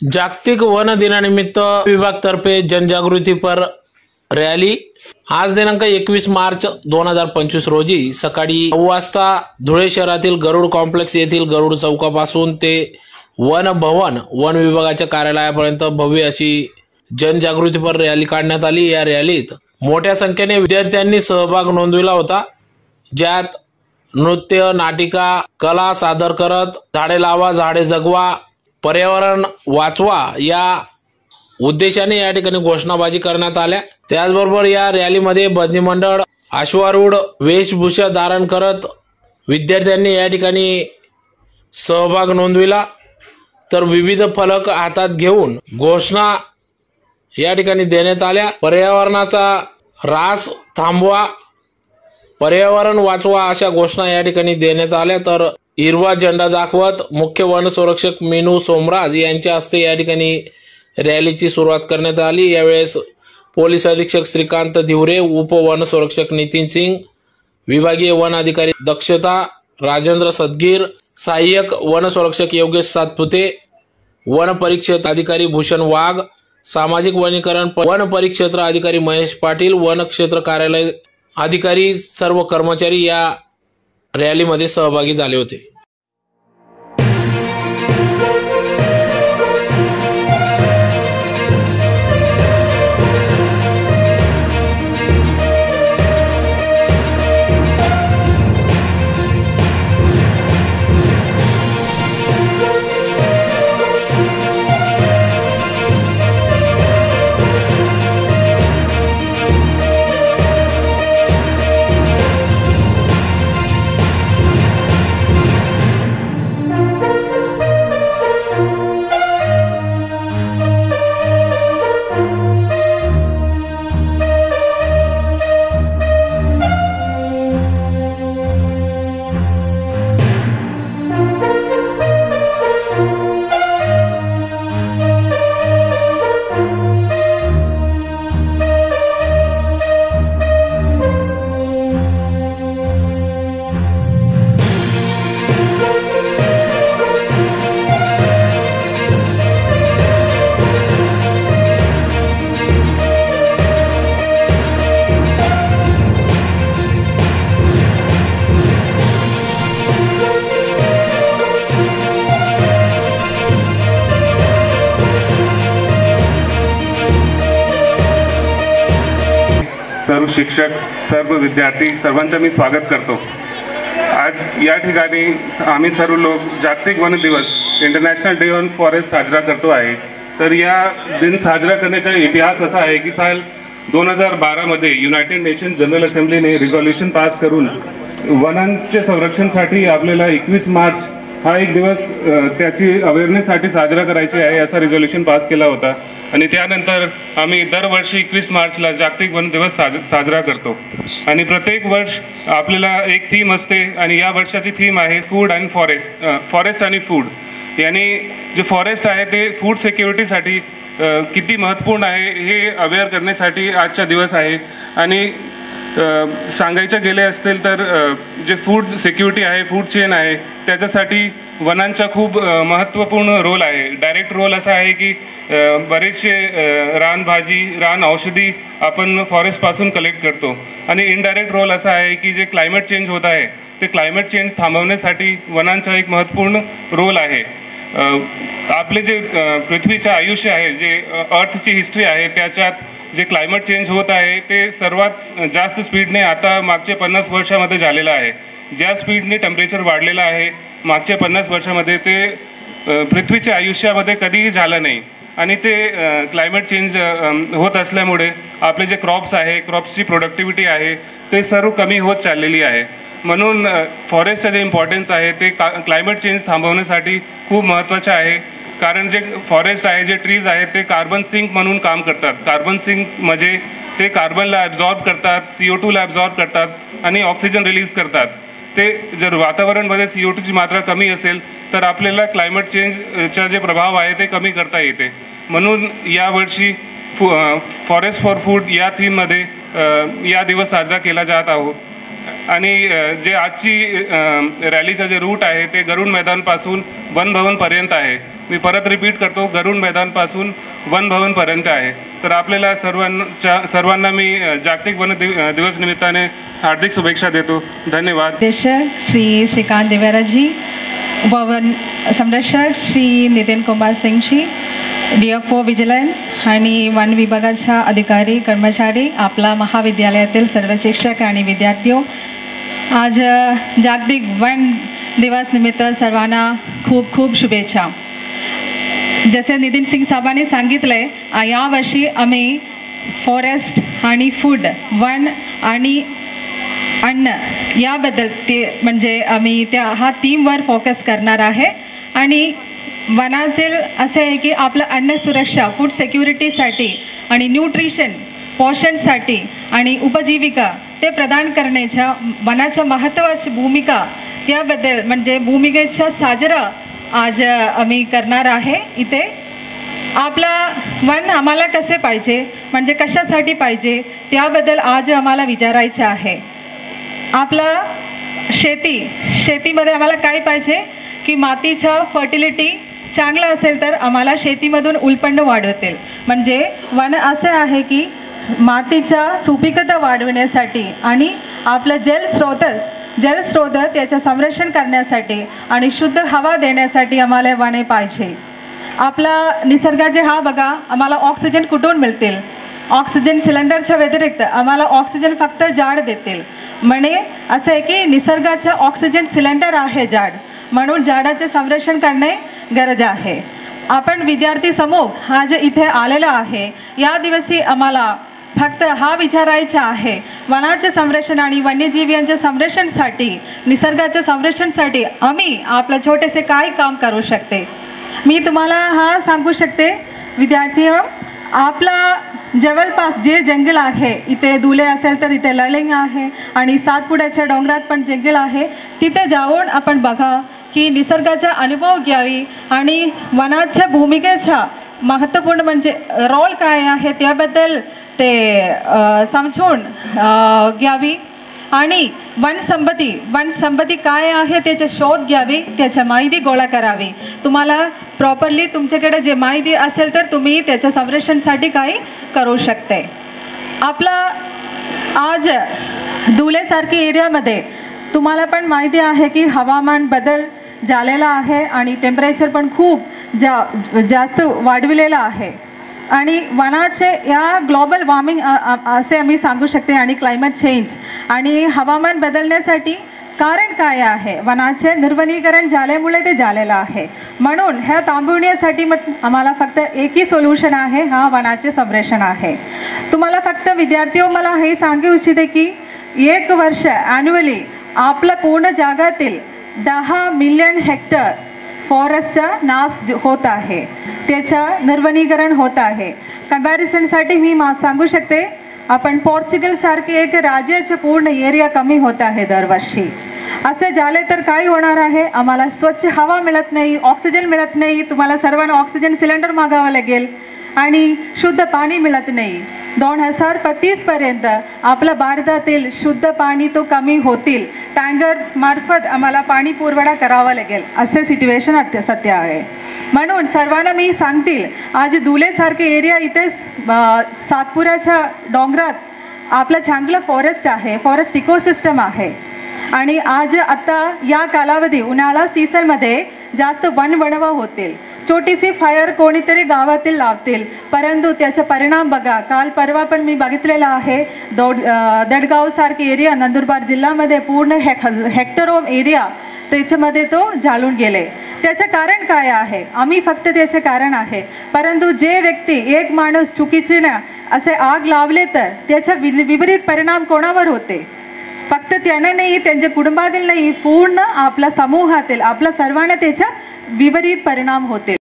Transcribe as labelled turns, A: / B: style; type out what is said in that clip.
A: जागतिक वन दिनानिमित्त विभागातर्फे जनजागृती पर रॅली आज दिनांक 21 मार्च 2025 रोजी सकाळी 9 वाजता धुळे शहरातील गरुड कॉम्प्लेक्स येथील गरुड चौकापासून ते वन भवन वन विभागाच्या कार्यालयापर्यंत भव्य अशी जनजागृतीपर रॅली काढण्यात आली। या रॅलीत मोठ्या संख्येने विद्यार्थ्यांनी सहभाग नोंदविला होता, ज्यात नृत्य, नाटिका, कला सादर करत झाडे लावा झाडे जगवा पर्यावरण वाचवा या उद्देशाने या ठिकाणी घोषणाबाजी करण्यात आल्या। त्याचबरोबर या रॅलीमध्ये भजनी मंडळ अश्वारूढ वेशभूषा धारण करत विद्यार्थ्यांनी या ठिकाणी सहभाग नोंदविला, तर विविध फलक हातात घेऊन घोषणा या ठिकाणी देण्यात आल्या। पर्यावरणाचा ऱ्हास थांबवा, पर्यावरण वाचवा अशा घोषणा या ठिकाणी देण्यात आल्या। तर हिरवा झेंडा दाखवत मुख्य वन संरक्षक मीनू सोमराज यांच्या हस्ते या ठिकाणी रॅलीची सुरुवात करण्यात आली। यावेळेस पोलीस अधीक्षक श्रीकांत धिवरे, उप वन संरक्षक नितीन सिंग, विभागीय वन अधिकारी दक्षता राजेंद्र सदगीर, सहाय्यक वन संरक्षक योगेश सातपुते, वन परिक्षेत्र अधिकारी भूषण वाघ, सामाजिक वनीकरण वन परिक्षेत्र अधिकारी महेश पाटील, वन क्षेत्र कार्यालय अधिकारी सर्व कर्मचारी या रॅलीमध्ये सहभागी झाले होते।
B: सर्व शिक्षक, सर्व विद्यार्थी सर्वांचं मी स्वागत करतो। आज या ठिकाणी आम्ही सर्व लोक जागतिक वन दिवस इंटरनॅशनल डे ऑन फॉरेस्ट साजरा करतो आहे। तर या दिन साजरा करण्याचा इतिहास असा आहे की साल 2012 मध्ये युनायटेड नेशन जनरल असेंब्लीने रिझोल्यूशन पास करून वनांच्या संरक्षणासाठी आपल्याला 21 मार्च हा एक दिवस त्याची अवेअरनेससाठी साजरा करायची आहे असा रिझोल्यूशन पास केला होता। आणि त्यानंतर आम्ही दरवर्षी 21 मार्चला जागतिक वन दिवस साजरा करतो। आणि प्रत्येक वर्ष आपल्याला एक थीम असते आणि या वर्षाची थीम आहे फूड अँड फॉरेस्ट आणि फूड। यानी जे फॉरेस्ट आहे ते फूड सिक्युरिटीसाठी किती महत्त्वपूर्ण आहे हे अवेअर करण्यासाठी आजचा दिवस आहे। आणि सांगायचं गेले असतील तर जे फूड सिक्युरिटी आहे, फूड चेन आहे, त्याच्यासाठी वनांचा खूप महत्त्वपूर्ण रोल आहे। डायरेक्ट रोल असा आहे की बरेचसे रानभाजी, रान औषधी आपण फॉरेस्टपासून कलेक्ट करतो। आणि इनडायरेक्ट रोल असा आहे की जे क्लायमेट चेंज होत आहे ते क्लायमेट चेंज थांबवण्यासाठी वनांचा एक महत्त्वपूर्ण रोल आहे। आपले जे पृथ्वीचे आयुष्य आहे, जे अर्थची हिस्ट्री आहे, त्याच्यात जे क्लायमेट चेंज होत आहे ते सर्वात जास्त स्पीडने आता मागच्या 50 वर्षामध्ये झालेलं आहे। ज्या स्पीडने टेम्परेचर वाढलेलं आहे मागच्या 50 वर्षामध्ये ते पृथ्वीच्या आयुष्यामध्ये कधीही झालं नाही। आणि ते क्लायमेट चेंज होत असल्यामुळे आपले जे क्रॉप्स आहे, क्रॉप्सची प्रोडक्टिव्हिटी आहे ते सर्व कमी होत चाललेली आहे। म्हणून फॉरेस्टचं जे इम्पॉर्टन्स आहे ते क्लायमेट चेंज थांबवण्यासाठी खूप महत्त्वाचं आहे। कारण जे फॉरेस्ट आहे, जे ट्रीज आहेत ते कार्बन सिंक म्हणून काम करतात। कार्बन सिंक म्हणजे ते कार्बनला ॲब्झॉर्ब करतात, CO2 ला ॲब्झॉर्ब करतात आणि ऑक्सिजन रिलीज करतात। ते जर वातावरणामध्ये CO2 ची मात्रा कमी असेल तर आपल्याला क्लायमेट चेंजचा जे प्रभाव आहे ते कमी करता येते। म्हणून यावर्षी फॉरेस्ट फॉर फूड या थीममध्ये या दिवस साजरा केला जात आहोत। आणि जे आजची रॅलीचं जे रूट आहे ते गरुड मैदानपासून वन भवनपर्यंत आहे. मी परत रिपीट करतो, गरुड मैदानपासून वन भवनपर्यंत आहे. तर आपल्याला सर्वांना मी जागतिक वन दिवस निमित्ताने हार्दिक शुभेच्छा देतो. धन्यवाद.
C: अध्यक्ष श्री श्रीकांत देवेरा जी, वन संरक्षक श्री नितीन कुमार सिंग जी, DFO विजिलन्स आणि वन विभागाच्या अधिकारी कर्मचारी, आपला महाविद्यालयातील सर्व शिक्षक आणि विद्यार्थी, आज जागतिक वन दिवस निमित्त सर्वांना खूप खूप शुभेच्छा. जसे नितीन सिंग साहेबांनी सांगितले, यावर्षी आम्ही फॉरेस्ट आणि फूड, वन आणि अन्न याबद्दल ते म्हणजे आम्ही हा थीमवर फोकस करणार आहे. आणि वनातील असे आहे की आपलं अन्न सुरक्षा, फूड सिक्युरिटीसाठी आणि न्यूट्रिशन, पोषणसाठी आणि उपजीविका ते प्रदान करण्याच्या वनाच्या महत्त्वाची भूमिका याबद्दल म्हणजे भूमिकेचा साजरा आज आम्ही करणार आहे. इथे आपला वन आम्हाला कसे पाहिजे म्हणजे कशासाठी पाहिजे त्याबद्दल आज आम्हाला विचारायचं आहे. आपला शेतीमध्ये आम्हाला काय पाहिजे की मातीचा फर्टिलिटी चांगला असेल तर आम्हाला शेतीमधून उत्पन्न वाढवतील. म्हणजे वन असे आहे की मातीच्या सुपीकता वाढवण्यासाठी आणि आपलं जलस्रोत त्याचं संरक्षण करण्यासाठी आणि शुद्ध हवा देण्यासाठी आम्हाला वने पाहिजे. आपला निसर्गाचे बघा, आम्हाला ऑक्सिजन कुठून मिळतील? ऑक्सिजन सिलेंडरच्या व्यतिरिक्त आम्हाला ऑक्सिजन फक्त झाड देतील. म्हणजे असं आहे की निसर्गाचा ऑक्सिजन सिलेंडर आहे झाड, म्हणून झाडाचे संरक्षण करणे गरज आहे. आपण विद्यार्थी समूह आज इथे आलेला आहे. या दिवशी आम्हाला फक्त विचारायचं आहे, वनाचे संरक्षण आणि वन्यजीवांच्या संरक्षणासाठी, निसर्गाच्या संरक्षणासाठी आम्ही आपलं छोटेसे काय काम करू शकते. मी तुम्हाला सांगू शकते विद्यार्थी, आपला जवळपास जे जंगल आहे, इथे दुले असेल तर इथे ललिंग आहे आणि सातपुड्याच्या डोंगरात पण जंगल आहे. तिथे जाऊन आपण बघा की निसर्गाचा अनुभव घ्यावी आणि वनाच्या भूमिकेचा महत्त्वपूर्ण म्हणजे रोल काय आहे त्याबद्दल ते समजून घ्यावी आणि वनसंपत्ती काय आहे त्याचा शोध घ्यावी, त्याच्या माहिती गोळा करावी. तुम्हाला प्रॉपरली तुमच्याकडे जे माहिती असेल तर तुम्ही त्याच्या संरक्षणासाठी काही करू शकते. आपला आज धुलेसारखी एरियामध्ये तुम्हाला पण माहिती आहे की हवामान बदल झालेला आहे आणि टेम्परेचर पण खूप जास्त वाढविलेलं आहे. आणि वनाचे या ग्लोबल वॉर्मिंग असे आम्ही सांगू शकते आणि क्लायमेट चेंज आणि हवामान बदलण्यासाठी कारण काय आहे? वनाचे निर्वनीकरण झाल्यामुळे ते झालेलं आहे. म्हणून ह्या थांबवण्यासाठी आम्हाला फक्त एकही सोल्युशन आहे, वनाचे संरक्षण आहे. तुम्हाला फक्त विद्यार्थी मला हे सांगू इच्छिते की 1 वर्ष ॲन्युअली आपल्या पूर्ण जगातील 10 मिलियन हेक्टर फॉरेस्टचा नाश होत आहे, त्याचं निर्वनीकरण होत आहे. कंपॅरिझनसाठी मी सांगू शकते, आपण पोर्चुगलसारखे एक राज्याचे पूर्ण एरिया कमी होत आहे दरवर्षी. असे झाले तर काय होणार आहे? आम्हाला स्वच्छ हवा मिळत नाही, ऑक्सिजन मिळत नाही, तुम्हाला सर्वांना ऑक्सिजन सिलेंडर मागावं लागेल आणि शुद्ध पाणी मिळत नाही. 2035 पर्यंत आपल्या भारतातील शुद्ध पाणी तो कमी होतील. टँकर मार्फत आम्हाला पाणी पुरवठा करावा लागेल, असे सिच्युएशन सध्या आहे. म्हणून सर्वांना मी सांगतील, आज धुलेसारखे एरिया इथे सातपुराच्या डोंगरात आपलं चांगलं फॉरेस्ट आहे, फॉरेस्ट इकोसिस्टम आहे. आणि आज आता या कालावधी उन्हाळा सीझनमध्ये जास्त वणवा होतील. छोटीशी फायर कोणीतरी गावातील लावतील, परंतु त्याचा परिणाम बघा. काल परवा पण मी बघितलेला आहे, दडगाव सारखे एरिया नंदुरबार जिल्ह्यामध्ये पूर्ण हेक्टर ऑफ एरिया त्याच्यामध्ये तो जाळून गेले. त्याचं कारण काय आहे? आम्ही फक्त त्याचे कारण आहे, परंतु जे व्यक्ती एक माणूस चुकीचे ना असे आग लावले तर त्याचा विपरीत परिणाम कोणावर होते? फक्त त्याने नाही, त्यांच्या कुटुंबातील नाही, पूर्ण आपल्या समूहातील आपल्या सर्वांना त्याचा विपरीत परिणाम होते.